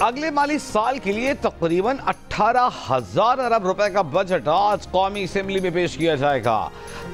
अगले माली साल के लिए तकरीबन 18,000 अरब रुपए का बजट आज कौमी असेंबली में पेश किया जाएगा।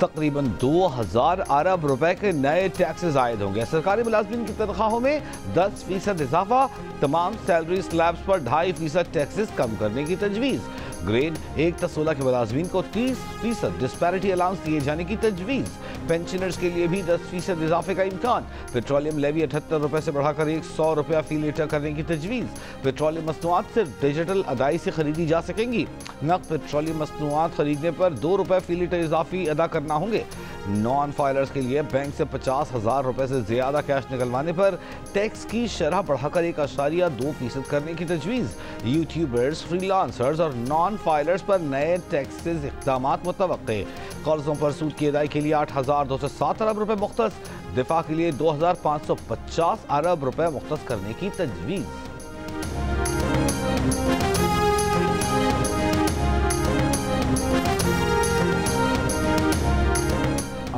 तकरीबन 2,000 अरब रुपए के नए टैक्सेस आयद होंगे। सरकारी मुलाजमीन की तनख्वाहों में 10% इजाफा, तमाम सैलरी स्लैब्स पर 2.5% टैक्सेस कम करने की तजवीज़। ग्रेड 1 से 16 के मुलाजमीन को 30% डिस्पैरिटी अलाउंस दिए जाने की तजवीज़। पेंशनर्स के लिए भी 10% इजाफे का इम्कान। पेट्रोलियम लेवी 78 रुपए से बढ़ाकर 100 रुपया फी लीटर करने की तजवीज़। पेट्रोलियम मसनूआत सिर्फ डिजिटल अदाई से खरीदी जा सकेंगी। नकद पेट्रोलियम मसनूआत खरीदने पर 2 रुपए फी लीटर इजाफी अदा करना होंगे। नॉन फाइलर्स के लिए बैंक से 50,000 रुपए से ज्यादा कैश निकलवाने पर टैक्स की शरह बढ़ाकर 1.2% करने की तजवीज़। यूट्यूबर्स, फ्रीलांसर्स और नॉन फाइलर्स पर नए टैक्सेस इक़दामात मुतवक्के। कर्जों पर सूद की अदाई के लिए 8,207 अरब रुपए मुख्तस। दिफा के लिए 2,550 अरब रुपए मुख्तस करने की तजवीज़।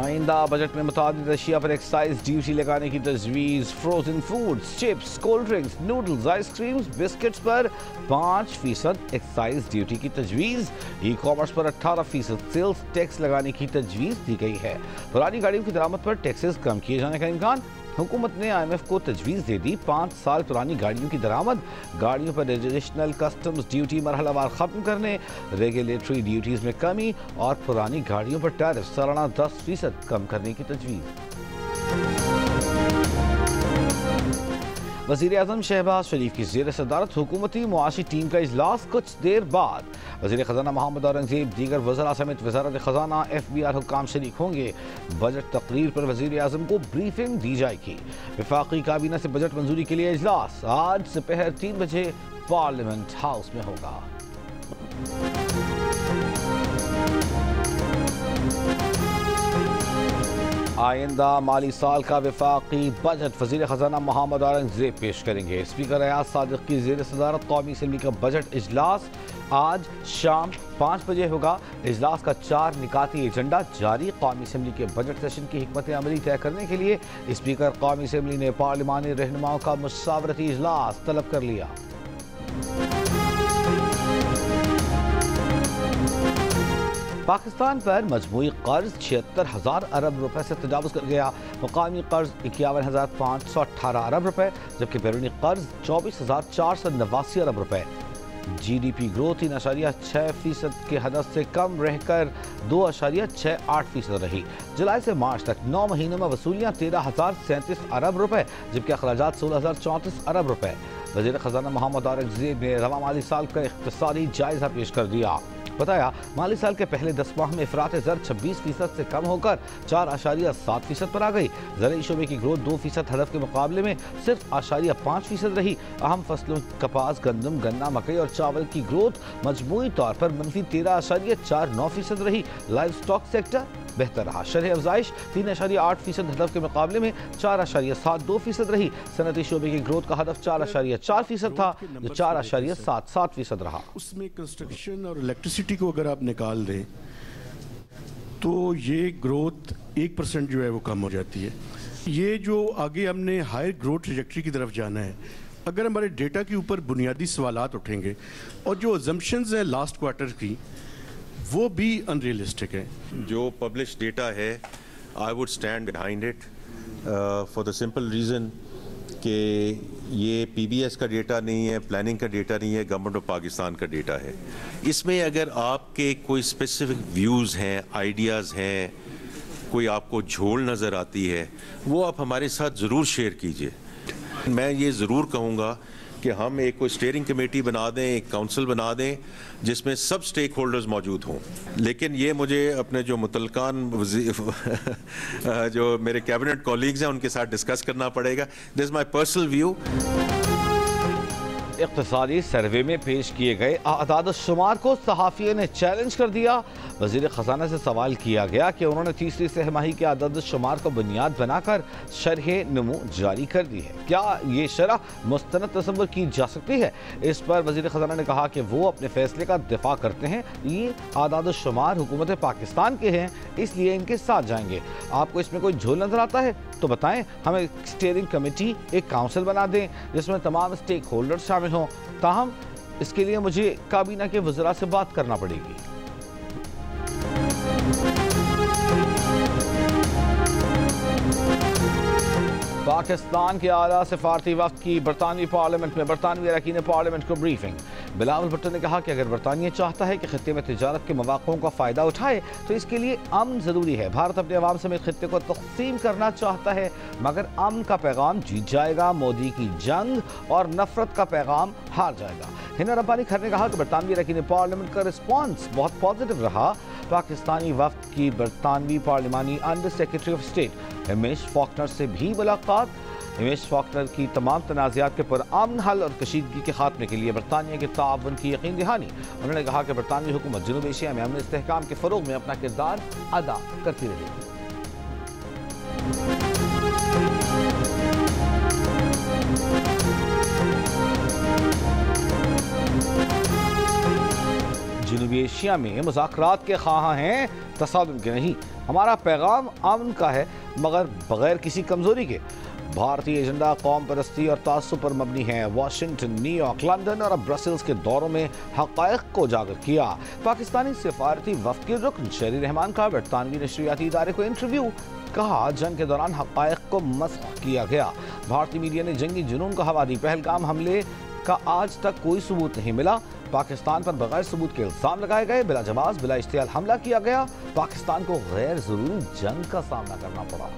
आइंदा बजट में मुताबिक अशिया पर एक्साइज ड्यूटी लगाने की तजवीज़। Frozen foods, chips, cold drinks, noodles, ice creams, biscuits पर 5% एक्साइज ड्यूटी की तजवीज़। ई कॉमर्स पर 18% सेल्स टैक्स लगाने की तजवीज़ दी गई है। पुरानी गाड़ियों की दरामद पर टैक्सेस कम किए जाने का इम्कान। हुकूमत ने IMF को तजवीज़ दे दी 5 साल पुरानी गाड़ियों की दरामद, गाड़ियों पर एडिशनल कस्टम्स ड्यूटी मरहलावार ख़त्म करने, रेगुलेटरी ड्यूटीज़ में कमी और पुरानी गाड़ियों पर टैरिफ सालाना 10% कम करने की तजवीज़। वज़ीर आज़म शहबाज शरीफ की ज़ेर सदारत हुकूमती मुआशी टीम का इजलास कुछ देर बाद। वज़ीर ख़जाना मोहम्मद औरंगज़ेब, दीगर वज़रा समेत वज़ारत ख़जाना, FBR हुक्काम शरीक होंगे। बजट तकरीर पर वज़ीर आज़म को ब्रीफिंग दी जाएगी। वफाकी काबीना से बजट मंजूरी के लिए इजलास आज दोपहर 3 बजे पार्लियामेंट हाउस में होगा। आइंदा माली साल का वफाकी बजट वज़ीर ख़जाना मोहम्मद औरंगज़ेब पेश करेंगे। स्पीकर अयाज सादिक की ज़ेर सदारत कौमी असेंबली का बजट इजलास आज शाम 5 बजे होगा। इजलास का 4 निकाती एजेंडा जारी। कौमी असेंबली के बजट सेशन की हिकमत अमली तय करने के लिए स्पीकर कौमी असेंबली ने पार्लिमानी रहनुमाओं का मुशावरती इजलास तलब कर लिया। पाकिस्तान पर मजमूई कर्ज 76,000 अरब रुपए से तजावुज कर गया। मुकामी कर्ज 51,518 अरब रुपए, जबकि बैरूनी कर्ज 24,489 अरब रुपए। GDP ग्रोथ 3.6% के हदफ से कम रहकर 2.68% रही। जुलाई से मार्च तक 9 महीनों में वसूलियाँ 13,037 अरब रुपए, जबकि अखराजात 16,034 अरब रुपए। वज़ीर ख़जाना मोहम्मद औरंगज़ेब ने रवा माली साल का इक़्तिसादी जायज़ा पेश कर दिया। बताया माली साल के पहले 10 माह में इफ़रात ज़र 26% से कम होकर 4.7% पर आ गई। ज़रूरी शोबे की ग्रोथ 2% हदफ के मुकाबले में सिर्फ 0.5% रही। अहम फसलों कपास, गंदम, गन्ना, मकई और चावल की ग्रोथ मजमूई तौर पर मनफी 13.49% रही। लाइव स्टॉक सेक्टर बेहतर रहा। शरह अफजाइश 3.8% हदफ के मुकाबले में 4.72% रही। सनती शोबे की ग्रोथ का हदफ 4.4% था, जो 4.77% रहा। उसमें कंस्ट्रक्शन और इलेक्ट्रिसिटी को अगर आप निकाल दें तो ये ग्रोथ 1% जो है वो कम हो जाती है। ये जो आगे हमने हायर ग्रोथ ट्रैजेक्टरी की तरफ जाना है, अगर हमारे डेटा के ऊपर बुनियादी सवालात उठेंगे और जो अजम्पशंस हैं लास्ट क्वार्टर की वो भी अनरियलिस्टिक है। जो पब्लिश डेटा है I would stand behind it for the simple reason कि ये PBS का डेटा नहीं है, प्लानिंग का डेटा नहीं है, गवर्नमेंट ऑफ पाकिस्तान का डेटा है। इसमें अगर आपके कोई स्पेसिफिक व्यूज़ हैं, आइडियाज़ हैं, कोई आपको झोल नज़र आती है, वो आप हमारे साथ ज़रूर शेयर कीजिए। मैं ये ज़रूर कहूँगा कि हम एक कोई स्टीयरिंग कमेटी बना दें, एक काउंसिल बना दें जिसमें सब स्टेक होल्डर्स मौजूद हों। लेकिन ये मुझे अपने जो मुतलकान जो मेरे कैबिनेट कॉलीग्स हैं उनके साथ डिस्कस करना पड़ेगा। This is my personal view. इक़्तिसादी सर्वे में पेश किए गए आदाद शुमार को सहाफ़ियों ने चैलेंज कर दिया। वज़ीर ख़जाना से सवाल किया गया कि उन्होंने तीसरी तिमाही के आदाद शुमार को बुनियाद बनाकर शरह नमू जारी कर दी है, क्या ये शरह मुस्तनद तसव्वुर की जा सकती है? इस पर वज़ीर ख़जाना ने कहा कि वो अपने फैसले का दिफा करते हैं। ये आदाद शुमार हुकूमत पाकिस्तान के हैं, इसलिए इनके साथ जाएंगे। आपको इसमें कोई झोल नजर आता है तो बताएं, हमें एक स्टीयरिंग कमेटी, एक काउंसिल बना दें जिसमें तमाम स्टेक होल्डर शामिल हों। ताहम इसके लिए मुझे काबीना के वज़रा से बात करना पड़ेगी। पाकिस्तान के आला सिफारती वक्त की बरतानवी पार्लियामेंट में बरतानवी अरकान पार्लियामेंट को ब्रीफिंग। बिलावल भुट्टो ने कहा कि अगर बरतानिया चाहता है कि खित्ते में तिजारत के मौक़ों का फ़ायदा उठाए तो इसके लिए अमन ज़रूरी है। भारत अपने अवाम समेत खित्ते को तक़सीम करना चाहता है, मगर अमन का पैगाम जीत जाएगा, मोदी की जंग और नफरत का पैगाम हार जाएगा। हिना रब्बानी खर ने कहा कि बरतानवी अरकान पार्लियामेंट का रिस्पॉन्स बहुत पॉजिटिव रहा। पाकिस्तानी वक्त की बरतानवी पार्लिमानी under secretary of state Hamish Falconer से भी मुलाकात। हिमेश फॉकनर की तमाम तनाज़ात के पुरअमन हल और कशीदगी के खात्मे के लिए बरतानिया के ताउन की यकीन दहानी। उन्होंने कहा कि बरतानवी हुकूमत जनूब एशिया में अमन इस्तेहकाम के फ़रोग़ में अपना किरदार अदा करती रहेगी। जनूबी एशिया में मुज़ाकरात के ख़्वाह हैं, तसादुम के नहीं। हमारा पैगाम अमन का है, मगर बगैर किसी कमज़ोरी के। भारतीय एजेंडा कौम परस्ती और तासुब पर मबनी है। वाशिंगटन, न्यूयॉर्क, लंदन और अब ब्रसेल्स के दौरों में हक़ाइक़ को उजागर किया। पाकिस्तानी सिफारती वफ़द के रुकन शेरी रहमान का बरतानवी नशरियाती इदारे को इंटरव्यू। कहा, जंग के दौरान हक़ाइक़ को मस्ख़ किया गया। भारतीय मीडिया ने जंगी जुनून को हवा दी। पहलगाम हमले का आज तक कोई सबूत नहीं मिला। पाकिस्तान पर बगैर सबूत के इल्ज़ाम लगाए गए। बिला जवाब, बिला इश्तियाल हमला किया गया। पाकिस्तान को गैर ज़रूरी जंग का सामना करना पड़ा।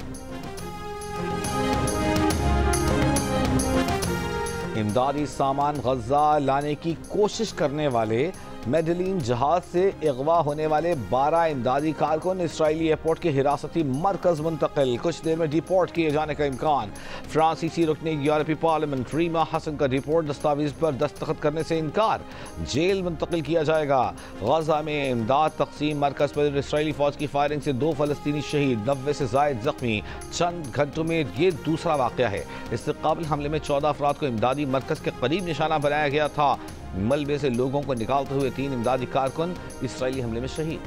इमदादी सामान गज़ा लाने की कोशिश करने वाले मेडलिन जहाज से अगवा होने वाले 12 इमदादी कारकुन इसराइली एयरपोर्ट के हिरासती मरकज मुंतकिल। कुछ देर में डिपोर्ट किए जाने का इम्कान। फ्रांसीसी रुकने यूरोपीय पार्लियामेंट रीमा हसन का डिपोर्ट दस्तावेज पर दस्तखत करने से इनकार। जेल मुंतकिल किया जाएगा। गजा में इमदाद तकसीम मरकज पर इसराइली फौज की फायरिंग से 2 फ़लस्तीनी शहीद, 90 से ज़ायद जख्मी। चंद घंटों में ये दूसरा वाक़या है। इससे कबल हमले में 14 अफराद को इमदादी मरकज के करीब निशाना बनाया गया था। मलबे से लोगों को निकालते हुए 3 इमदादी कारकुन इसराइली हमले में शहीद।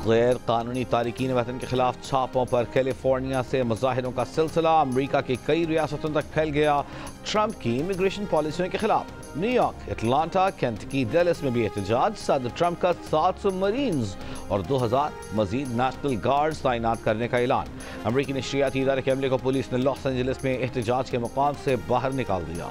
गैर कानूनी तारिकीन वतन के खिलाफ छापों पर कैलिफोर्निया से मुजाहिरों का सिलसिला अमरीका की कई रियासतों तक फैल गया। ट्रंप की इमिग्रेशन पॉलिसियों के खिलाफ न्यूयॉर्क, अटलांटा, केंटकी, डेलस में भी एहतजाज। सदर ट्रंप का 700 मरीन्स और 2000 मजीद नेशनल गार्ड्स तैनात करने का ऐलान। अमरीकी नशरियाती इदारे के अमले को पुलिस ने लॉस एंजलिस में एहतजाज के मुकाम से बाहर निकाल दिया।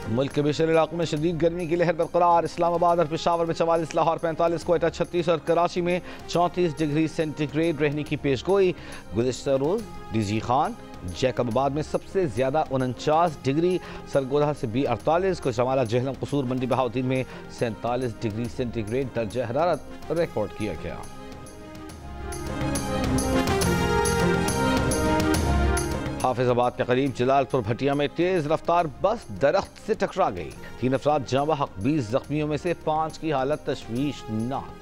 मुल्क के बेशर इलाकों में शदीद गर्मी की लहर बरकरार। इस्लामाबाद और पेशावर में 44, लाहौर 45, कोयटा 36 और कराची में 34 डिग्री सेंटीग्रेड रहने की पेशगोई। गुज़िश्ता रोज़ डीजी खान जैकबाबाद में सबसे ज़्यादा 49 डिग्री, सरगोधा से भी 48, को जमाला, जहलम, कसूर, मंडी बहाउद्दीन में 47 डिग्री सेंटीग्रेड दर्जा हरारत रिकॉर्ड किया गया। हाफिजाबाद के करीब जलालपुर भटिया में तेज रफ्तार बस दरख्त से टकरा गई। 3 अफराद जाँ बहक, 20 जख्मियों में से 5 की हालत तशवीशनाक।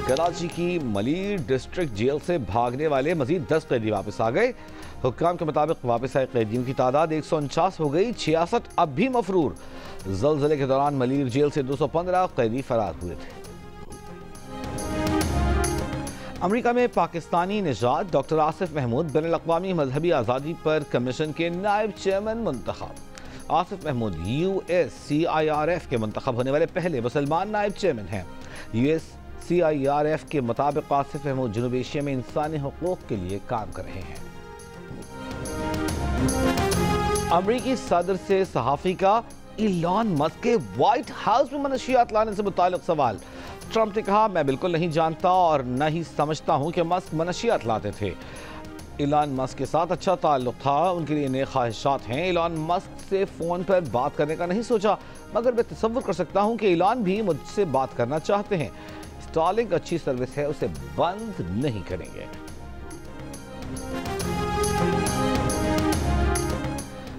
कराची की मलीर डिस्ट्रिक्ट जेल से भागने वाले मजीद 10 कैदी वापस आ गए। हुक्काम के मुताबिक वापस आए कैदियों की तादाद 149 हो गई। 66 अब भी मफरूर। ज़लज़ले के दौरान मलीर जेल से 215 कैदी फरार हुए थे। अमेरिका में पाकिस्तानी निजात डॉक्टर आसिफ महमूद बैनुल-अक़वामी मजहबी आज़ादी पर कमीशन के नायब चेयरमैन मुंतखब। आसिफ महमूद USCIRF के मुंतखब होने वाले पहले मुसलमान नायब चेयरमैन हैं। USCIRF के मुताबिक आसिफ महमूद जनूब एशिया में इंसानी हुकूक के लिए काम कर रहे हैं। अमरीकी सदर से सहाफ़ी का इलॉन मस्क के व्हाइट हाउस में मनशियात लाने से मुताल्लिक सवाल। ट्रंप ने कहा, मैं बिल्कुल नहीं जानता और न ही समझता हूं कि मस्क मनशियात लाते थे। इलॉन मस्क के साथ अच्छा ताल्लुक था, उनके लिए नेक ख्वाहिशात हैं। इलॉन मस्क से फ़ोन पर बात करने का नहीं सोचा, मगर मैं तसव्वुर कर सकता हूं कि इलॉन भी मुझसे बात करना चाहते हैं। स्टारलिंक अच्छी सर्विस है, उसे बंद नहीं करेंगे।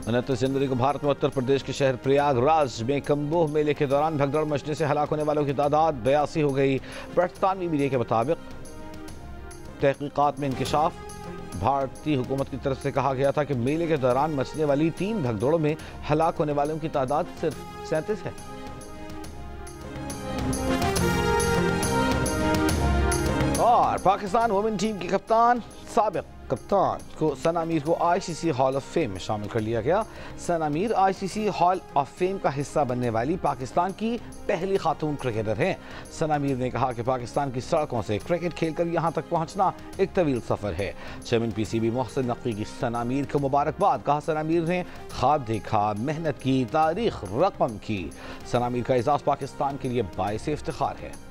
29 जनवरी को भारत में उत्तर प्रदेश के शहर प्रयागराज में कुंभ मेले के दौरान भगदड़ मचने से हलाक होने वालों की तादाद 82 हो गई। बरतानवी मीडिया के मुताबिक तहकीकात में इंकशाफ भारतीय हुकूमत की तरफ से कहा गया था कि मेले के दौरान मचने वाली 3 भगदड़ों में हलाक होने वालों की तादाद सिर्फ 37 है। और पाकिस्तान वुमेन टीम की कप्तान साबिक कप्तान को सना मीर को आईसीसी हॉल ऑफ फेम में शामिल कर लिया गया। Sana Mir ICC hall of fame का हिस्सा बनने वाली पाकिस्तान की पहली खातून क्रिकेटर हैं। सना मीर ने कहा कि पाकिस्तान की सड़कों से क्रिकेट खेलकर यहां तक पहुंचना एक तवील सफर है। चेयरमैन पीसीबी मोहसिन नकवी की सना मीर को मुबारकबाद। कहा सना मीर ने ख्वाब देखा, मेहनत की, तारीख रकम की। सना मीर का एजाज पाकिस्तान के लिए बाइस इफ्तिखार है।